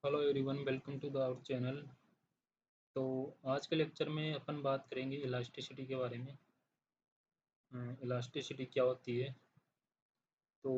Hello everyone, welcome to the our channel. तो आज के लेक्चर में अपन बात करेंगे इलास्टिसिटी के बारे में। इलास्टिसिटी क्या होती है? तो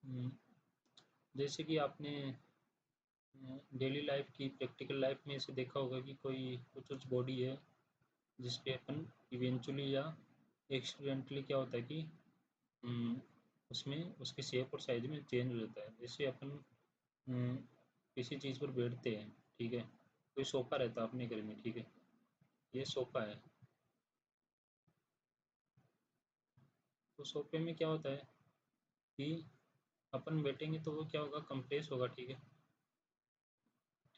अम, जैसे कि आपने डेली लाइफ की प्रैक्टिकल लाइफ में इसे देखा होगा कि कोई कुछ बॉडी है जिस पे अपन इवेंचुअली या एक्सीडेंटली क्या होता है कि अम, उसमें उसकी शेप और साइज में चेंज हो जाता है। जैसे अपन अम, किसी चीज़ पर बैठते हैं, ठीक है। कोई सोफ़ा रहता है अपने घर में, ठीक है। ये सोफ़ा है। तो सोफे में क्या होता है कि अपन बैठेंगे तो वो क्या होगा, कंप्रेस होगा, ठीक है।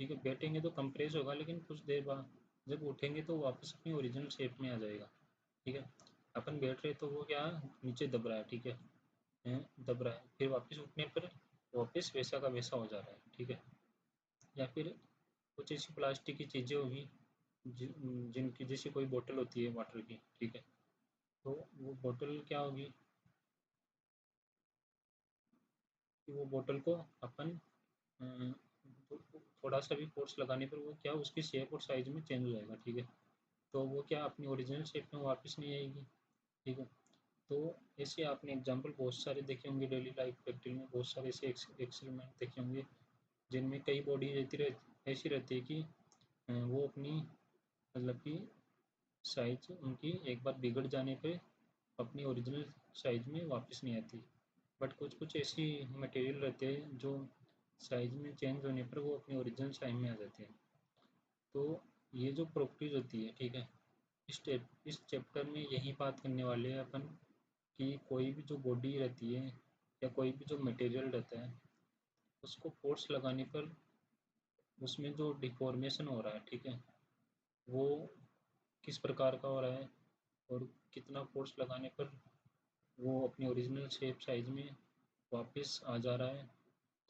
ठीक है, बैठेंगे तो कंप्रेस होगा, लेकिन कुछ देर बाद जब उठेंगे तो वापस अपनी ओरिजिनल शेप में आ जाएगा, ठीक है। अपन बैठ रहे तो वो क्या नीचे दब रहा है, ठीक है। दब रहा है, फिर वापस उठने पर वापस वैसा का वैसा हो जा रहा है, ठीक है। या फिर कुछ ऐसी प्लास्टिक की चीज़ें होगी जिनकी जैसे कोई बोतल होती है वाटर की, ठीक है। तो वो बोतल क्या होगी कि वो बोतल को अपन अ, थोड़ा सा भी फोर्स लगाने पर वो क्या उसकी शेप और साइज में चेंज हो जाएगा, ठीक है। तो वो क्या अपनी ओरिजिनल शेप में वापस नहीं आएगी, ठीक है। तो ऐसे आपने एग्जांपल बहुत सारे देखे होंगे डेली लाइफ प्रैक्टिस में, बहुत सारे ऐसे एक्सपेरिमेंट देखे होंगे जिनमें कई बॉडी ऐसी रहती है कि वो अपनी मतलब कि साइज उनकी एक बार बिगड़ जाने पे अपनी ओरिजिनल साइज में वापस नहीं आती। बट कुछ कुछ ऐसी मटेरियल रहते हैं जो साइज में चेंज होने पर वो अपनी ओरिजिनल साइज में आ जाते हैं। तो ये जो प्रॉपर्टीज होती है, ठीक है। इस चैप्टर में यही बात करने वाले हैं अपन कि कोई भी जो बॉडी रहती है या कोई भी जो मटेरियल रहता है उसको फोर्स लगाने पर उसमें जो डिफॉर्मेशन हो रहा है, ठीक है, वो किस प्रकार का हो रहा है और कितना फोर्स लगाने पर वो अपनी ओरिजिनल शेप साइज में वापस आ जा रहा है।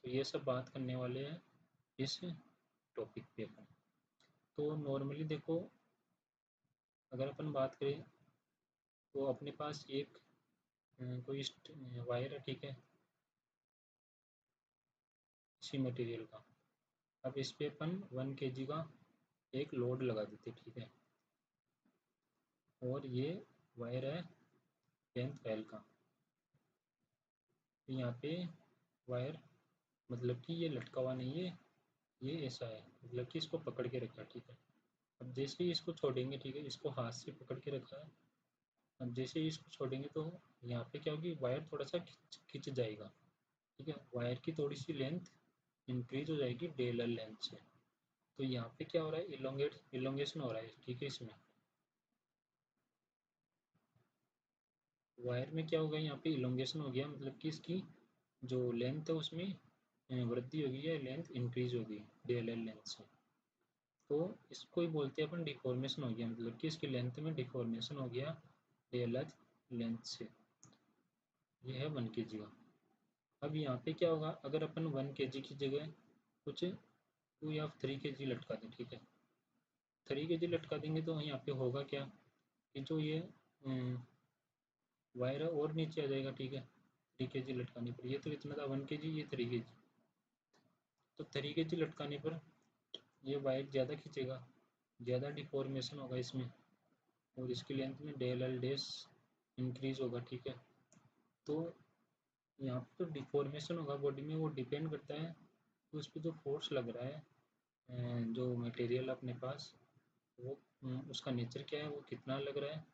तो ये सब बात करने वाले हैं इस टॉपिक पे अपन। तो नॉर्मली देखो, अगर अपन बात करें तो अपने पास एक कोई वायर है, ठीक है, इसी मटेरियल का। अब इस पे अपन 1 kg का एक लोड लगा देते, ठीक है। और ये वायर है लेंथ एल का। तो यहाँ पे वायर मतलब कि ये लटका हुआ नहीं है, ये ऐसा है, मतलब कि इसको पकड़ के रखा है, ठीक है। अब जैसे ही इसको छोड़ेंगे, ठीक है, इसको हाथ से पकड़ के रखा है। अब जैसे ही इसको छोड़ेंगे तो यहाँ पे क्या होगी, वायर थोड़ा सा खिंच जाएगा, ठीक है। वायर की थोड़ी सी लेंथ इंक्रीज हो जाएगी डेलर लेंथ से। तो यहाँ पे क्या हो रहा है, इलोंगेशन हो रहा है, ठीक है। इसमें वायर में क्या होगा, यहाँ पे इलोंगेशन हो गया, मतलब कि इसकी जो लेंथ है उसमें वृद्धि होगी या लेंथ इंक्रीज होगी डेलर लेंथ से। तो इसको ही बोलते हैं अपन डिफॉर्मेशन हो गया, मतलब कि इसकी लेंथ में डिफॉर्मेशन हो गया डेलर लेंथ से। ये है 1 kg का। अब यहाँ पे क्या होगा, अगर अपन 1 kg की जगह कुछ 2 या 3 kg लटका दें, ठीक है। 3 kg लटका देंगे तो यहाँ पे होगा क्या कि जो ये वायर है और नीचे आ जाएगा, ठीक है। 3 kg लटकाने पर ये तो इतना था 1 kg, ये 3 kg। तो 3 kg लटकाने पर ये वायर ज़्यादा खींचेगा, ज़्यादा डिफॉर्मेशन होगा इसमें, और इसकी लेंथ में डेल एल डेस इंक्रीज होगा, ठीक है। तो यहाँ पर तो डिफॉर्मेशन होगा बॉडी में, वो डिपेंड करता है कि उस पर जो फोर्स लग रहा है, जो मटेरियल अपने पास, वो उसका नेचर क्या है, वो कितना लग रहा है,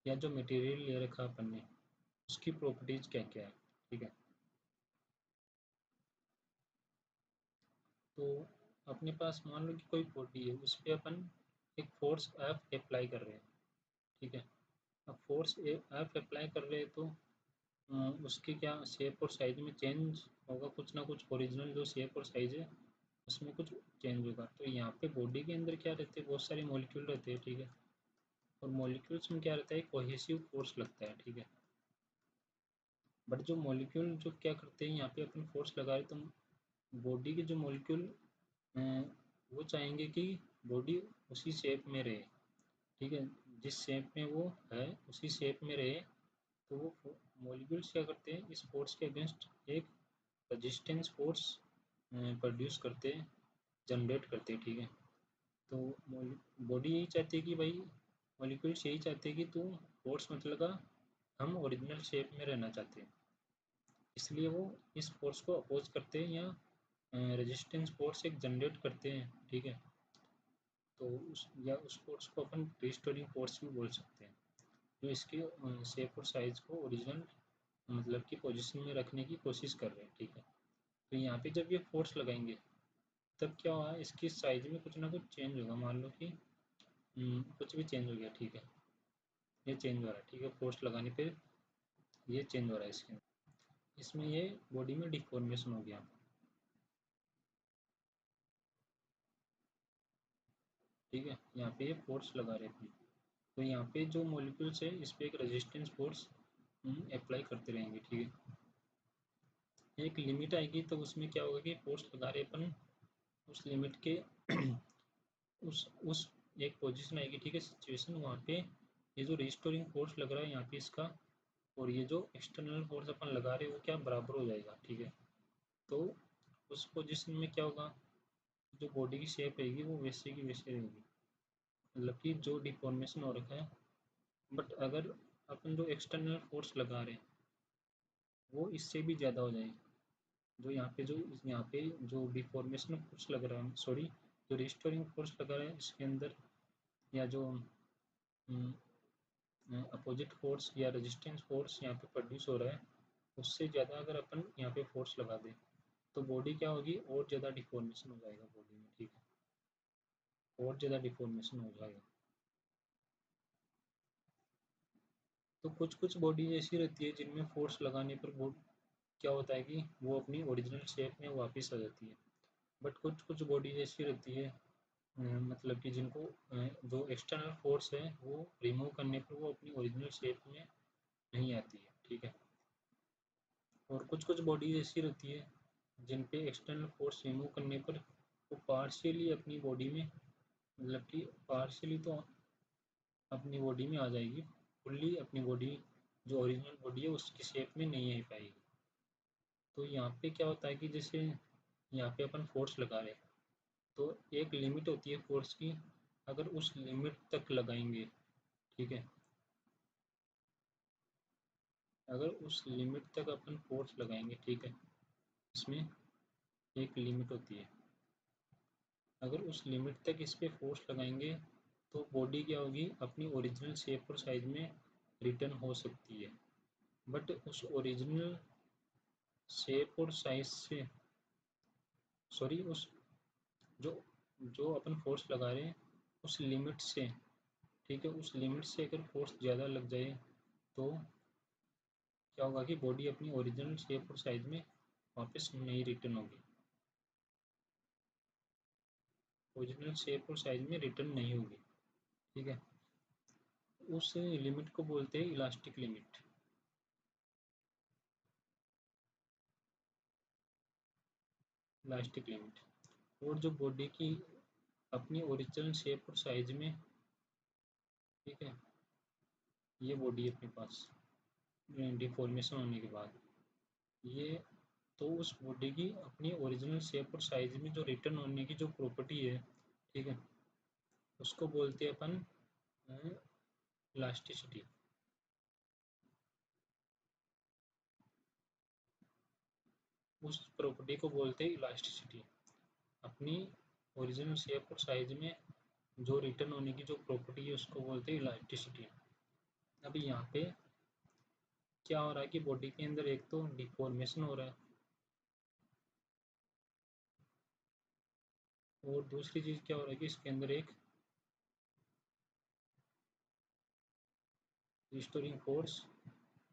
या जो मटेरियल ले रखा अपन ने उसकी प्रॉपर्टीज क्या क्या है, ठीक है। तो अपने पास मान लो कि कोई बॉडी है, उस पर अपन एक फोर्स एफ अप्लाई कर रहे हैं, ठीक है। अब फोर्स एफ अप्लाई कर रहे हैं तो उसकी क्या शेप और साइज में चेंज होगा, कुछ ना कुछ ओरिजिनल जो शेप और साइज है उसमें कुछ चेंज होगा। तो यहाँ पे बॉडी के अंदर क्या रहते हैं, बहुत सारे मॉलिक्यूल रहते हैं, ठीक है। और मॉलिक्यूल्स में क्या रहता है, कोहेसिव फोर्स लगता है, ठीक है। बट जो मॉलिक्यूल जो क्या करते हैं, यहाँ पे अपन फोर्स लगा रहे तो बॉडी के जो मॉलिक्यूल वो चाहेंगे कि बॉडी उसी शेप में रहे, ठीक है। जिस शेप में वो है उसी शेप में रहे। तो वो मॉलिक्यूल्स क्या करते हैं, इस फोर्स के अगेंस्ट एक रेजिस्टेंस फोर्स प्रोड्यूस करते, जनरेट करते, ठीक है। तो बॉडी यही चाहती है कि भाई, मॉलिक्यूल्स यही चाहते हैं कि तू फोर्स मत लगा, हम ओरिजिनल शेप में रहना चाहते हैं। इसलिए वो इस फोर्स को अपोज करते हैं या रेजिस्टेंस फोर्स एक जनरेट करते हैं, ठीक है। तो उस फोर्स को अपन रिस्टोरिंग फोर्स भी बोल सकते हैं, जो इसके शेप और साइज को ओरिजिनल मतलब की पोजीशन में रखने की कोशिश कर रहे हैं, ठीक है। तो यहाँ पे जब ये फोर्स लगाएंगे तब क्या हुआ, इसकी साइज में कुछ ना कुछ चेंज होगा। मान लो कि कुछ भी चेंज हो गया, ठीक है, ये चेंज हो रहा है, ठीक है, फोर्स लगाने पे ये चेंज हो रहा है इसके अंदर। इसमें ये बॉडी में डिफॉर्मेशन हो गया, ठीक है। यहाँ पे ये फोर्स लगा रहे हैं, तो यहाँ पे जो मॉलिक्यूल्स है इस पे एक रेजिस्टेंस फोर्स अप्लाई करते रहेंगे, ठीक है। एक लिमिट आएगी तो उसमें क्या होगा कि फोर्स लगा रहे अपन उस लिमिट के उस एक पोजीशन आएगी, ठीक है, सिचुएशन, वहाँ पे ये जो रिस्टोरिंग फोर्स लग रहा है यहाँ पे इसका, और ये जो एक्सटर्नल फोर्स अपन लगा रहे हैं वो क्या बराबर हो जाएगा, ठीक है। तो उस पोजीशन में क्या होगा, जो बॉडी की शेप रहेगी वो वैसे की वैसे रहेगी, मतलब कि जो डिफॉर्मेशन हो रखा है। बट अगर अपन जो एक्सटर्नल फोर्स लगा रहे हैं वो इससे भी ज़्यादा हो जाएगी, जो यहाँ पे जो डिफॉर्मेशन फोर्स लग रहा है, सॉरी, जो रिस्टोरिंग फोर्स लगा रहा है इसके अंदर, या जो अपोजिट फोर्स या रेजिस्टेंस फोर्स यहाँ पे प्रोड्यूस हो रहा है, उससे ज़्यादा अगर अपन यहाँ पे फोर्स लगा दें तो बॉडी क्या होगी, और ज़्यादा डिफॉर्मेशन हो जाएगा बॉडी में, ठीक है, और ज़्यादा डिफॉर्मेशन हो जाएगा। तो कुछ कुछ बॉडी ऐसी रहती है जिनमें फोर्स लगाने पर वो क्या होता है कि वो अपनी ओरिजिनल शेप में वापस आ जाती है। बट कुछ कुछ बॉडी ऐसी रहती है मतलब कि जिनको जो एक्सटर्नल फोर्स है वो रिमूव करने पर वो अपनी ओरिजिनल शेप में नहीं आती है, ठीक है। और कुछ कुछ बॉडी ऐसी रहती है जिन पे एक्सटर्नल फोर्स रिमूव करने पर वो पार्शियली अपनी बॉडी में, मतलब कि पार्शियली तो अपनी बॉडी में आ जाएगी, फुल्ली अपनी बॉडी जो ओरिजिनल बॉडी है उसकी शेप में नहीं आ पाएगी। तो यहाँ पे क्या होता है कि जैसे यहाँ पे अपन फोर्स लगा रहे हैं तो एक लिमिट होती है फोर्स की, अगर उस लिमिट तक लगाएंगे, ठीक है, अगर उस लिमिट तक अपन फोर्स लगाएंगे, ठीक है, इसमें एक लिमिट होती है, अगर उस लिमिट तक इस पे फोर्स लगाएंगे तो बॉडी क्या होगी, अपनी ओरिजिनल शेप और साइज में रिटर्न हो सकती है। बट उस ओरिजिनल शेप और साइज से, सॉरी, उस जो जो अपन फोर्स लगा रहे हैं उस लिमिट से, ठीक है, उस लिमिट से अगर फोर्स ज़्यादा लग जाए तो क्या होगा कि बॉडी अपनी ओरिजिनल शेप और साइज में वापस नहीं रिटर्न होगी, ओरिजिनल शेप और साइज में रिटर्न नहीं होगी, ठीक है। उस लिमिट को बोलते हैं इलास्टिक लिमिट, इलास्टिक लिमिट। और जो बॉडी की अपनी ओरिजिनल शेप और साइज में, ठीक है, ये बॉडी है अपने पास डिफॉर्मेशन होने के बाद, ये तो उस बॉडी की अपनी ओरिजिनल शेप और साइज में जो रिटर्न होने की जो प्रॉपर्टी है, ठीक है, उसको बोलते हैं अपन इलास्टिसिटी। उस प्रॉपर्टी को बोलते हैं इलास्टिसिटी, अपनी ओरिजिनल शेप और साइज में जो रिटर्न होने की जो प्रॉपर्टी है उसको बोलते हैं इलास्टिसिटी। अभी यहाँ पे क्या हो रहा है कि बॉडी के अंदर एक तो डिफॉर्मेशन हो रहा है, और दूसरी चीज़ क्या हो रहा है कि इसके अंदर एक रिस्टोरिंग फोर्स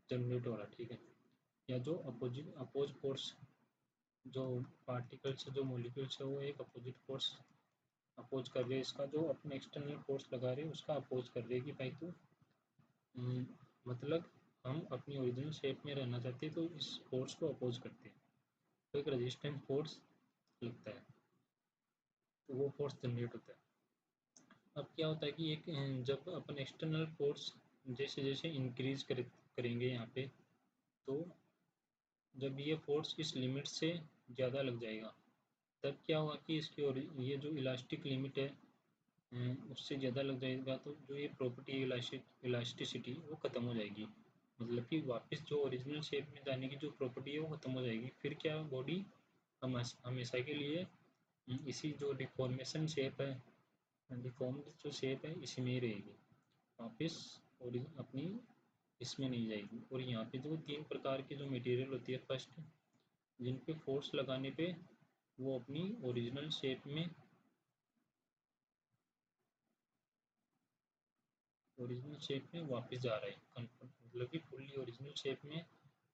जनरेट हो रहा है, ठीक है। या जो अपोज फोर्स, जो पार्टिकल्स जो मॉलिक्यूल्स है वो एक अपोजिट फोर्स अपोज कर रहे हैं, इसका जो अपने एक्सटर्नल फोर्स लगा रहे हैं उसका अपोज कर रहे हैं कि भाई तू मतलब हम अपनी ओरिजिनल शेप में रहना चाहते हैं तो इस फोर्स को अपोज करते हैं, तो एक रेजिस्टेंस फोर्स लगता है, तो वो फोर्स जनरेट होता है। अब क्या होता है कि एक जब अपन एक्सटर्नल फोर्स जैसे जैसे इंक्रीज करेंगे यहाँ पे, तो जब ये फोर्स इस लिमिट से ज़्यादा लग जाएगा, तब क्या हुआ कि इसकी और ये जो इलास्टिक लिमिट है उससे ज़्यादा लग जाएगा, तो जो ये प्रॉपर्टी इलास्टिसिटी वो ख़त्म हो जाएगी। मतलब कि वापस जो ओरिजिनल शेप में जाने की जो प्रॉपर्टी है वो ख़त्म हो जाएगी। फिर क्या बॉडी हमेशा के लिए इसी जो डिफॉर्मेशन शेप है, डिफॉर्म्ड जो शेप है इसी में ही रहेगी, वापस और अपनी इसमें नहीं जाएगी। और यहाँ पे जो 3 प्रकार की जो मटेरियल होती है, फर्स्ट जिन पे फोर्स लगाने पे वो अपनी ओरिजिनल शेप में वापस जा रहा है, मतलब कि फुल्ली ओरिजिनल शेप में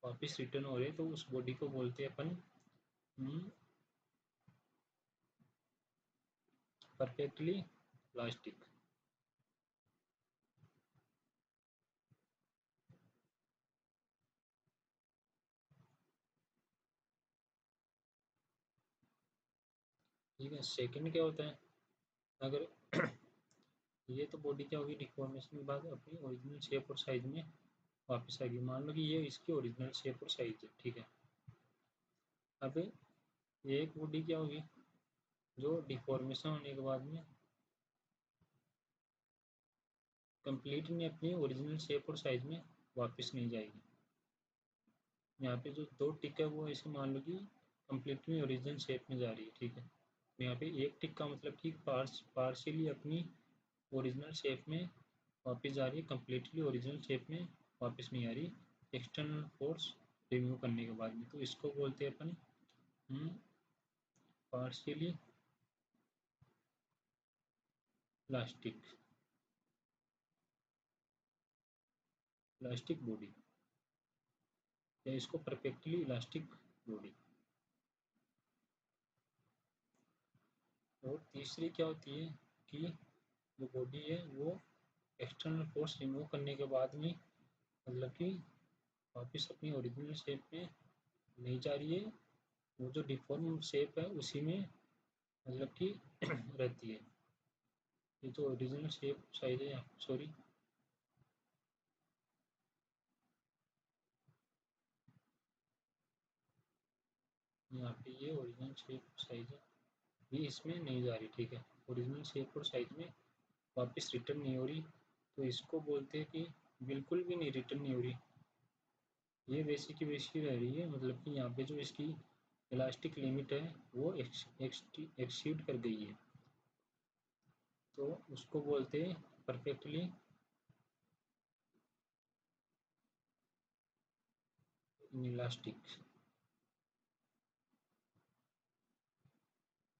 वापस रिटर्न हो रहे हैं, तो उस बॉडी को बोलते हैं अपन परफेक्टली इलास्टिक। ठीक है, सेकंड क्या होता है, अगर ये तो बॉडी क्या होगी, डिफॉर्मेशन के बाद अपनी ओरिजिनल शेप और साइज में वापस आएगी। मान लो कि ये इसकी ओरिजिनल शेप और साइज है, ठीक है। अब ये एक बॉडी क्या होगी जो डिफॉर्मेशन होने के बाद में कंप्लीटली अपनी ओरिजिनल शेप और साइज में वापस नहीं जाएगी। यहाँ पे जो 2 टिक है वो ऐसे मान लो कि कंप्लीटली ओरिजिनल शेप में जा रही है, ठीक है। यहाँ पे एक टिक का मतलब कि पार्शियली अपनी ओरिजिनल शेप में वापस जा रही है, कम्प्लीटली ओरिजिनल शेप में वापस नहीं आ रही एक्सटर्नल फोर्स रिमूव करने के बाद में। तो इसको बोलते हैं अपन पार्शियली इलास्टिक बॉडी, या इसको परफेक्टली इलास्टिक बॉडी। और तीसरी क्या होती है कि जो बॉडी है वो एक्सटर्नल फोर्स रिमूव करने के बाद में मतलब कि वापस अपनी ओरिजिनल शेप में नहीं जा रही है, वो जो डिफॉर्म शेप है उसी में मतलब कि रहती है। ये जो ओरिजिनल शेप साइज है, सॉरी यहाँ पे ये ओरिजिनल शेप साइज है ये इसमें नहीं जा रही, ठीक है। ओरिजिनल शेप और साइज में वापस रिटर्न नहीं हो रही, तो इसको बोलते हैं कि बिल्कुल भी नहीं रिटर्न नहीं हो रही, ये वैसी की वैसी रह रही है। मतलब कि यहाँ पे जो इसकी इलास्टिक लिमिट है वो एक्सीड कर गई है, तो उसको बोलते हैं परफेक्टली इलास्टिक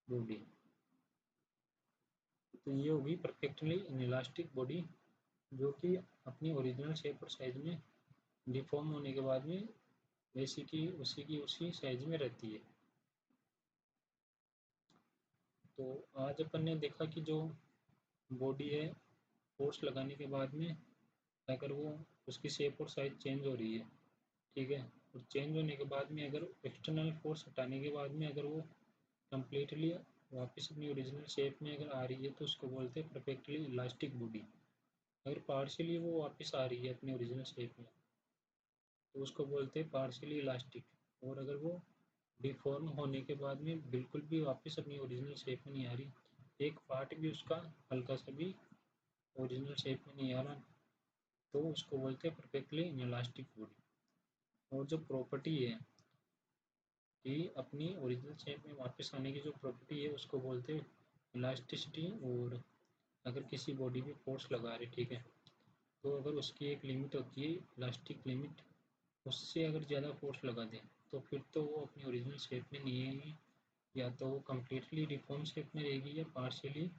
बॉडी। तो ये होगी परफेक्टली इलास्टिक बॉडी, जो कि अपनी ओरिजिनल शेप और साइज में डिफॉर्म होने के बाद में वैसी की उसी साइज में रहती है। तो आज अपन ने देखा कि जो बॉडी है फोर्स लगाने के बाद में अगर वो उसकी शेप और साइज चेंज हो रही है, ठीक है, और चेंज होने के बाद में अगर एक्सटर्नल फोर्स हटाने के बाद में अगर वो कम्प्लीटली वापस अपनी ओरिजिनल शेप में अगर आ रही है, तो उसको बोलते हैं परफेक्टली इलास्टिक बॉडी। अगर पार्शियली वो वापस आ रही है अपनी ओरिजिनल शेप में, तो उसको बोलते हैं पार्शियली इलास्टिक। और अगर वो डिफॉर्म होने के बाद में बिल्कुल भी वापस अपनी ओरिजिनल शेप में नहीं आ रही, एक पार्ट भी उसका हल्का सा भी ओरिजिनल शेप में नहीं आ रहा, तो उसको बोलते हैं परफेक्टली इलास्टिक बॉडी। और जो प्रॉपर्टी है कि अपनी ओरिजिनल शेप में वापस आने की जो प्रॉपर्टी है उसको बोलते हैं इलास्टिसिटी। और अगर किसी बॉडी पे फोर्स लगा रहे, ठीक है, तो अगर उसकी एक लिमिट होती है इलास्टिक लिमिट, उससे अगर ज़्यादा फोर्स लगा दें तो फिर तो वो अपनी ओरिजिनल शेप में नहीं आएगी, या तो वो कम्प्लीटली डिफॉर्म शेप में रहेगी या पार्शियली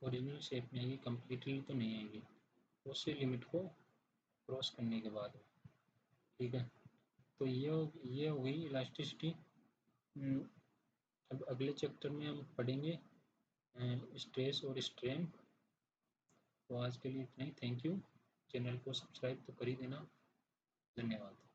ओरिजिनल शेप में आएगी, कम्प्लीटली तो नहीं आएगी उसी लिमिट को क्रॉस करने के बाद, ठीक है। तो ये हो गई इलास्टिसिटी। अब अगले चैप्टर में हम पढ़ेंगे स्ट्रेस और स्ट्रेन। तो आज के लिए इतना ही, थैंक यू। चैनल को सब्सक्राइब तो कर ही देना, धन्यवाद।